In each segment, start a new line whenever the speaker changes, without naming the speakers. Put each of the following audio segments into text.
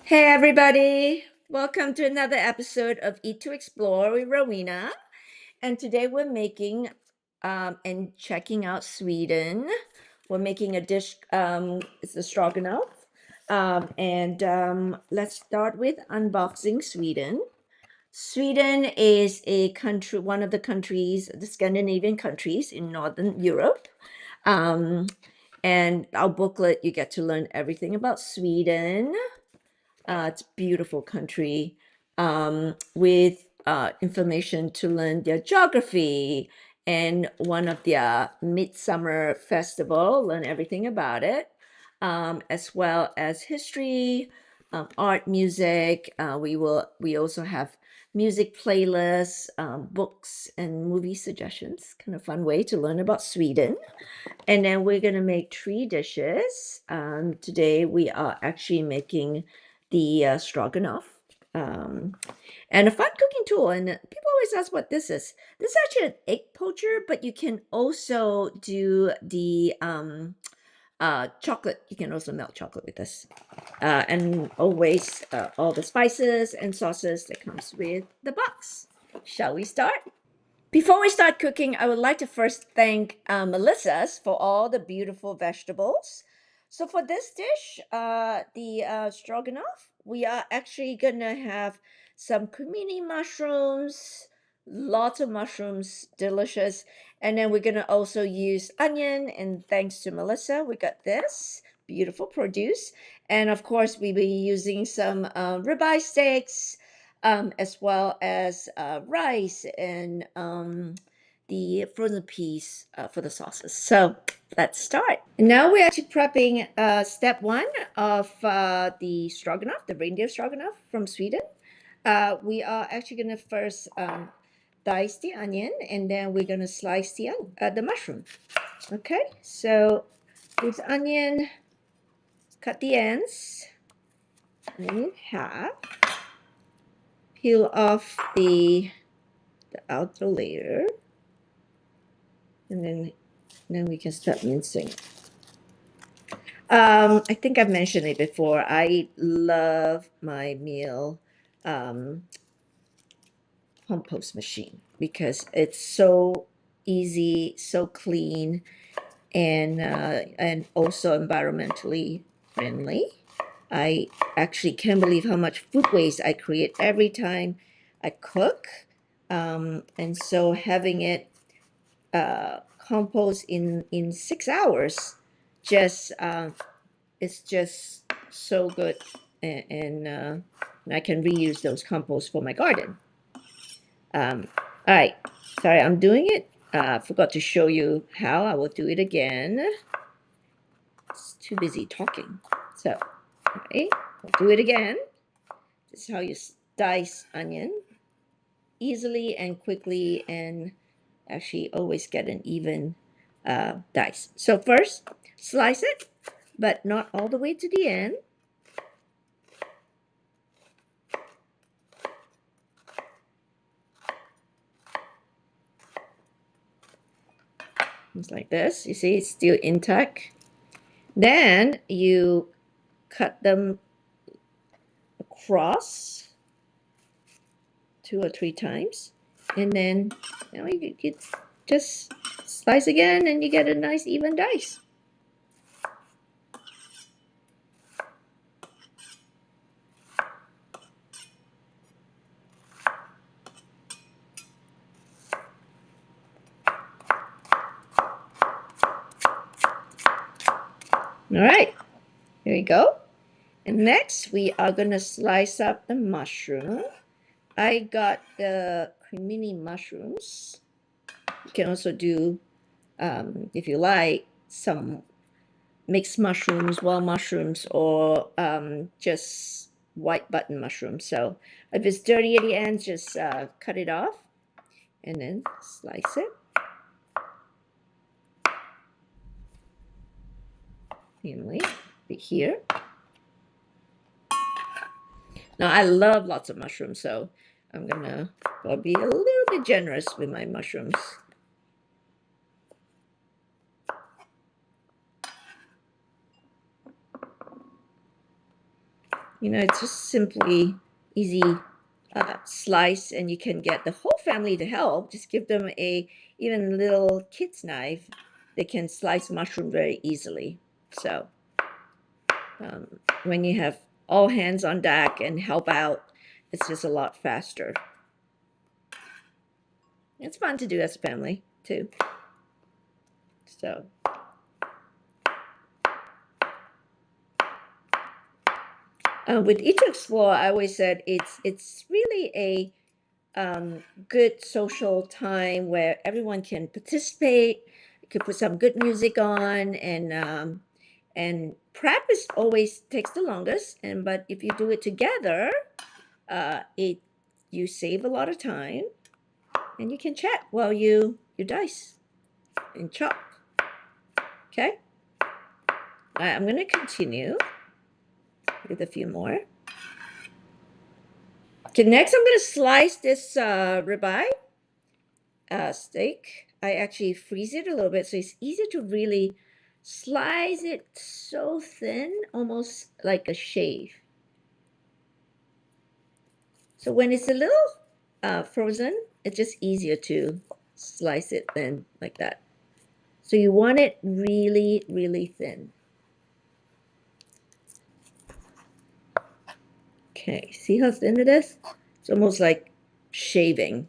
Hey everybody, welcome to another episode of Eat to Explore with Rowena. And today we're making and checking out Sweden. We're making a dish, it's the stroganoff. Let's start with unboxing Sweden. Sweden is a country, one of the countries, the Scandinavian countries in Northern Europe. Um, and our booklet, you get to learn everything about Sweden. It's a beautiful country with information to learn their geography and one of their midsummer festival, learn everything about it, as well as history, art, music. We also have music playlists, books, and movie suggestions. Kind of fun way to learn about Sweden. And then we're gonna make three dishes. Today we are actually making the stroganoff, um, and a fun cooking tool. And people always ask what this is. This is actually an egg poacher, but you can also do the chocolate. You can also melt chocolate with this, and always all the spices and sauces that comes with the box. Shall we start? Before we start cooking, I would like to first thank Melissa's for all the beautiful vegetables. So for this dish, the stroganoff, we are actually gonna have some cremini mushrooms, lots of mushrooms, delicious. And then we're gonna also use onion, and thanks to Melissa, we got this beautiful produce. And of course, we'll be using some ribeye steaks, as well as rice and the frozen peas for the sauces. So let's start. Now we're actually prepping step one of the stroganoff, the reindeer stroganoff from Sweden. We are actually going to first dice the onion, and then we're going to slice the mushroom. Okay, so this onion, cut the ends in half, peel off the outer layer, and then we can start mincing. I think I've mentioned it before. I love my meal compost machine because it's so easy, so clean, and also environmentally friendly. I actually can't believe how much food waste I create every time I cook. And so having it compost in 6 hours just it's just so good, and I can reuse those compost for my garden. All right, sorry, I'm doing it. Forgot to show you how. I will do it again. It's too busy talking. So, okay, I'll do it again. This is how you dice onion easily and quickly, and actually always get an even dice. So first, slice it, but not all the way to the end. It's like this. You see, it's still intact. Then you cut them across 2 or 3 times, and then you just slice again, and you get a nice even dice. All right, here we go. And next, we are gonna slice up the mushroom. I got the cremini mushrooms. You can also do, if you like, some mixed mushrooms, wild mushrooms, or just white button mushrooms. So if it's dirty at the ends, just cut it off and then slice it. Anyway, here. Now I love lots of mushrooms, so I'm gonna be a little bit generous with my mushrooms. It's just simply easy slice, and you can get the whole family to help. Just give them even a little kid's knife. They can slice mushroom very easily. So when you have all hands on deck and help out, it's just a lot faster. It's fun to do as a family too. So with Eat to Explore, I always said it's really a good social time where everyone can participate. You can put some good music on, and prep is always takes the longest. But if you do it together, it you save a lot of time, and you can chat while you dice and chop. Okay, I'm going to continue with a few more. Okay, next I'm going to slice this ribeye steak. I actually freeze it a little bit, so it's easy to really slice it so thin, almost like a shave. So when it's a little frozen, it's just easier to slice it thin like that. So you want it really, really thin. Okay, see how thin it is? It's almost like shaving.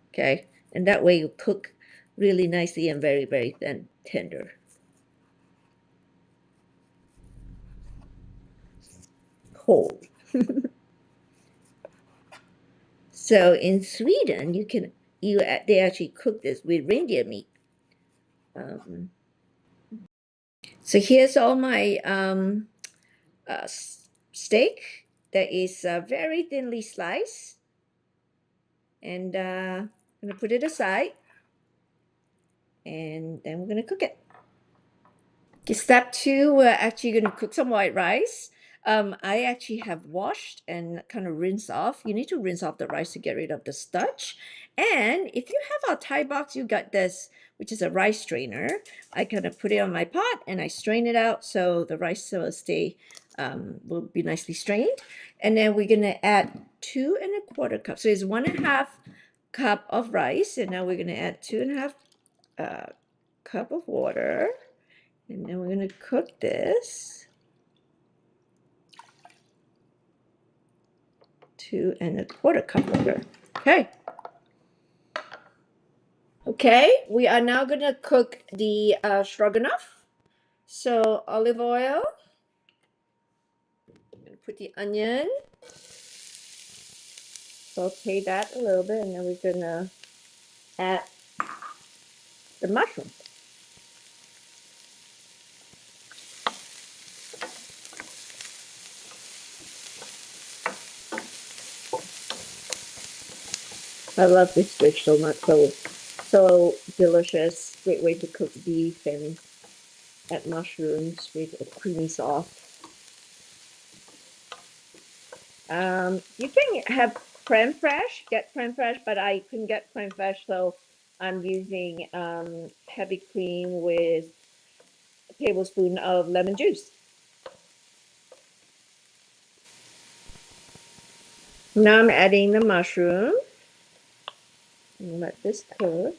Okay, and that way you cook really nicely and very, very thin, tender. Cold. So in Sweden, they actually cook this with reindeer meat. So here's all my steak that is very thinly sliced, and I'm gonna put it aside, and then we're gonna cook it. Okay, step two, we're actually gonna cook some white rice. I actually have washed and kind of rinsed off. You need to rinse off the rice to get rid of the starch. And if you have a Thai box, you got this, which is a rice strainer. I kind of put it on my pot and I strain it out so the rice will be nicely strained. And then we're gonna add 2¼ cups. So it's 1½ cup of rice, and now we're gonna add 2½ cup of water. And then we're going to cook this 2¼ cup water. Okay. Okay, we are now going to cook the stroganoff. So olive oil. I'm going to put the onion. Saute that a little bit, and then we're going to add the mushroom. I love this dish so much. So delicious. Great way to cook beef and add mushrooms with a creamy sauce. You can have creme fraiche, get creme fraiche, but I couldn't get creme fraiche, so I'm using heavy cream with a tablespoon of lemon juice. Now I'm adding the mushroom. And let this cook.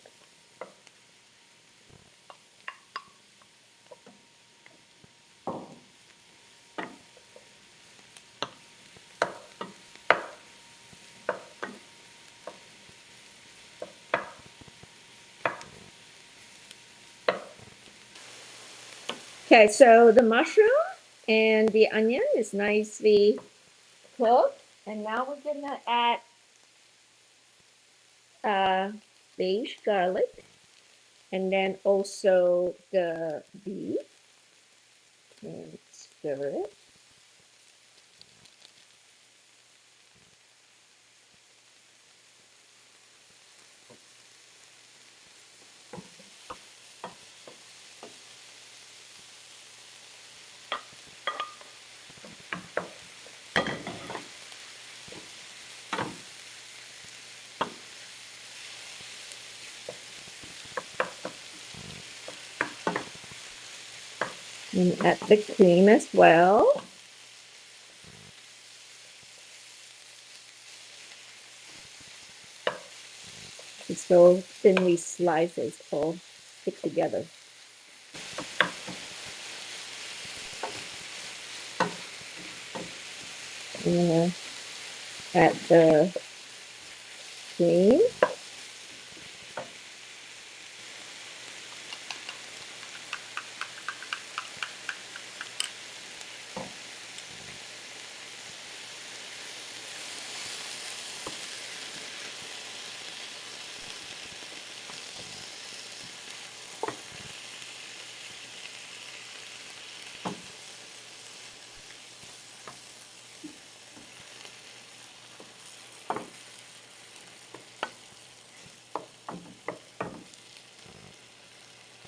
Okay, so the mushroom and the onion is nicely cooked, and now we're gonna add beige garlic, and then also the beef, and stir it. And add the cream as well. so thinly sliced, it's all stick together. I'm gonna add the cream.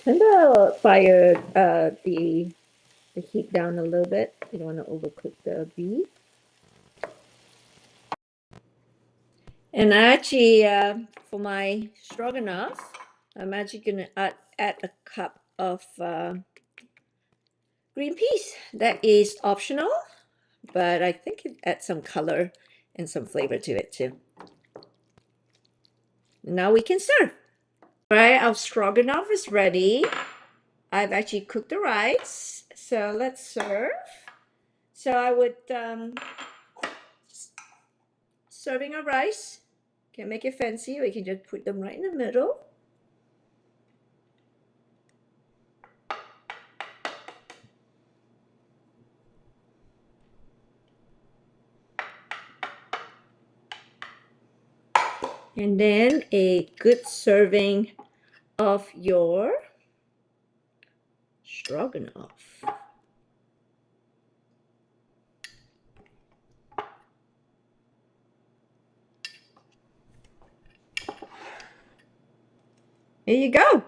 Turn the fire, the heat down a little bit. You don't want to overcook the beef. And actually, for my stroganoff, I'm actually gonna add a cup of green peas. That is optional, but I think it adds some color and some flavor to it too. Now we can serve. All right, our stroganoff is ready. I've actually cooked the rice, so let's serve. So I would serving our rice. Can make it fancy, or you can just put them right in the middle. And then a good serving of your stroganoff. There you go.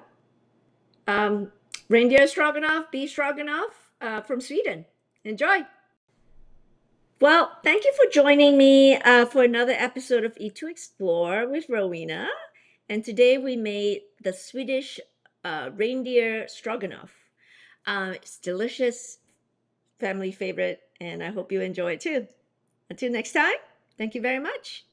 Reindeer stroganoff, beef stroganoff from Sweden. Enjoy. Well, thank you for joining me for another episode of Eat to Explore with Rowena. And today we made the Swedish reindeer stroganoff. It's delicious, family favorite, and I hope you enjoy it too. Until next time, thank you very much.